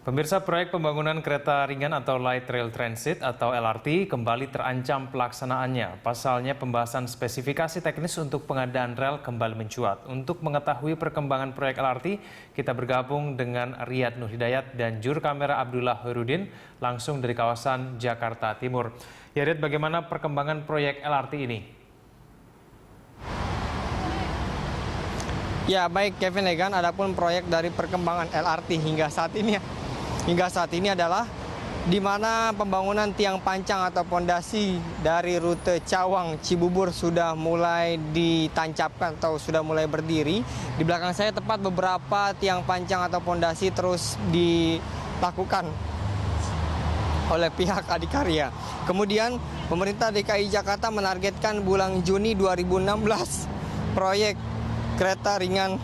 Pemirsa, proyek pembangunan kereta ringan atau Light Rail Transit atau LRT kembali terancam pelaksanaannya. Pasalnya pembahasan spesifikasi teknis untuk pengadaan rel kembali mencuat. Untuk mengetahui perkembangan proyek LRT, kita bergabung dengan Riyad Nurhidayat dan juru kamera Abdullah Hoirudin langsung dari kawasan Jakarta Timur. Ya Riyad, bagaimana perkembangan proyek LRT ini? Ya baik Kevin Egan, adapun proyek dari perkembangan LRT hingga saat ini adalah di mana pembangunan tiang pancang atau pondasi dari rute Cawang Cibubur sudah mulai ditancapkan atau sudah mulai berdiri. Di belakang saya tepat beberapa tiang pancang atau pondasi terus dilakukan oleh pihak Adikarya. Kemudian pemerintah DKI Jakarta menargetkan bulan Juni 2016 proyek kereta ringan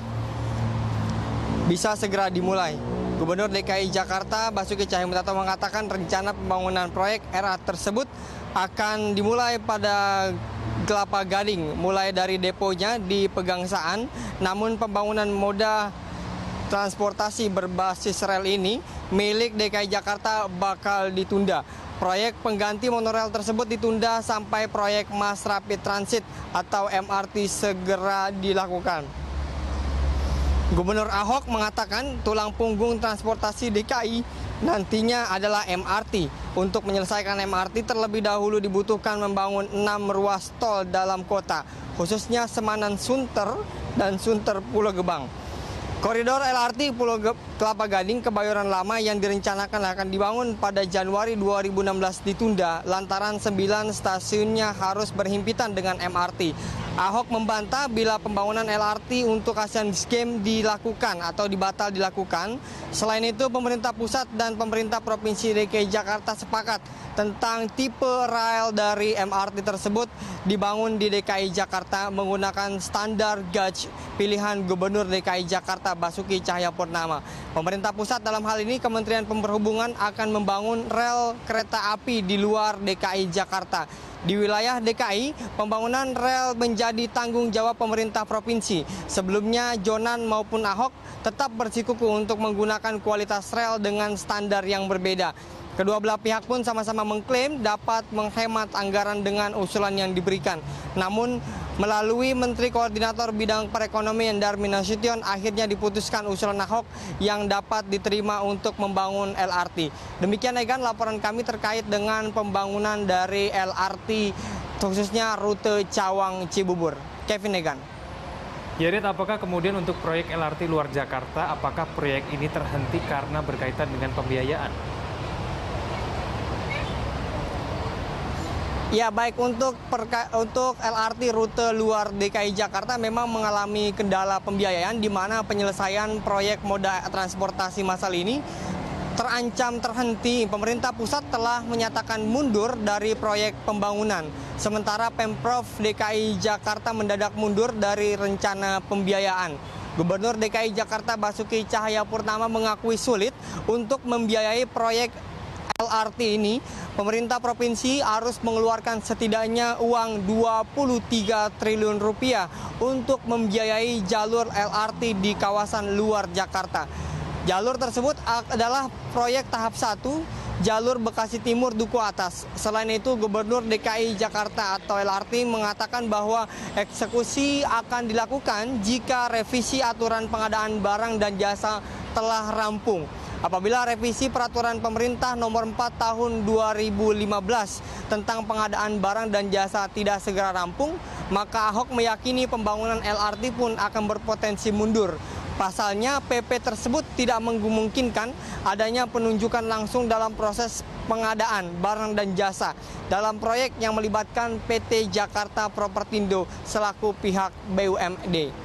bisa segera dimulai. Gubernur DKI Jakarta Basuki Cahayapurnama mengatakan rencana pembangunan proyek LRT tersebut akan dimulai pada Kelapa Gading, mulai dari deponya di Pegangsaan. Namun pembangunan moda transportasi berbasis rel ini milik DKI Jakarta bakal ditunda. Proyek pengganti monorail tersebut ditunda sampai proyek Mass Rapid Transit atau MRT segera dilakukan. Gubernur Ahok mengatakan tulang punggung transportasi DKI nantinya adalah MRT. Untuk menyelesaikan MRT terlebih dahulu dibutuhkan membangun 6 ruas tol dalam kota, khususnya Semanan Sunter dan Sunter Pulau Gebang. Koridor LRT Pulau Kelapa Gading Kebayoran Lama yang direncanakan akan dibangun pada Januari 2016 ditunda lantaran 9 stasiunnya harus berhimpitan dengan MRT. Ahok membantah bila pembangunan LRT untuk Asian Games dilakukan atau dilakukan. Selain itu, pemerintah pusat dan pemerintah Provinsi DKI Jakarta sepakat tentang tipe rel dari MRT tersebut dibangun di DKI Jakarta menggunakan standar gauge pilihan Gubernur DKI Jakarta Basuki Cahayapurnama. Pemerintah pusat dalam hal ini Kementerian Perhubungan akan membangun rel kereta api di luar DKI Jakarta. Di wilayah DKI, pembangunan rel menjadi tanggung jawab pemerintah provinsi. Sebelumnya, Jonan maupun Ahok tetap bersikukuh untuk menggunakan kualitas rel dengan standar yang berbeda. Kedua belah pihak pun sama-sama mengklaim dapat menghemat anggaran dengan usulan yang diberikan. Namun, melalui Menteri Koordinator Bidang Perekonomian Darmin Nasution, akhirnya diputuskan usulan Ahok yang dapat diterima untuk membangun LRT. Demikian Egan, laporan kami terkait dengan pembangunan dari LRT, khususnya rute Cawang Cibubur. Kevin Egan. Ya Riyad, apakah kemudian untuk proyek LRT luar Jakarta, apakah proyek ini terhenti karena berkaitan dengan pembiayaan? Ya baik, untuk LRT rute luar DKI Jakarta memang mengalami kendala pembiayaan di mana penyelesaian proyek moda transportasi massal ini terancam terhenti. Pemerintah pusat telah menyatakan mundur dari proyek pembangunan. Sementara Pemprov DKI Jakarta mendadak mundur dari rencana pembiayaan. Gubernur DKI Jakarta Basuki Cahayapurnama mengakui sulit untuk membiayai proyek LRT ini. Pemerintah provinsi harus mengeluarkan setidaknya uang 23 triliun rupiah untuk membiayai jalur LRT di kawasan luar Jakarta. Jalur tersebut adalah proyek tahap 1, jalur Bekasi Timur Duku Atas. Selain itu, Gubernur DKI Jakarta atau LRT mengatakan bahwa eksekusi akan dilakukan jika revisi aturan pengadaan barang dan jasa telah rampung. Apabila revisi peraturan pemerintah nomor 4 tahun 2015 tentang pengadaan barang dan jasa tidak segera rampung, maka Ahok meyakini pembangunan LRT pun akan berpotensi mundur. Pasalnya, PP tersebut tidak memungkinkan adanya penunjukan langsung dalam proses pengadaan barang dan jasa dalam proyek yang melibatkan PT Jakarta Propertindo selaku pihak BUMD.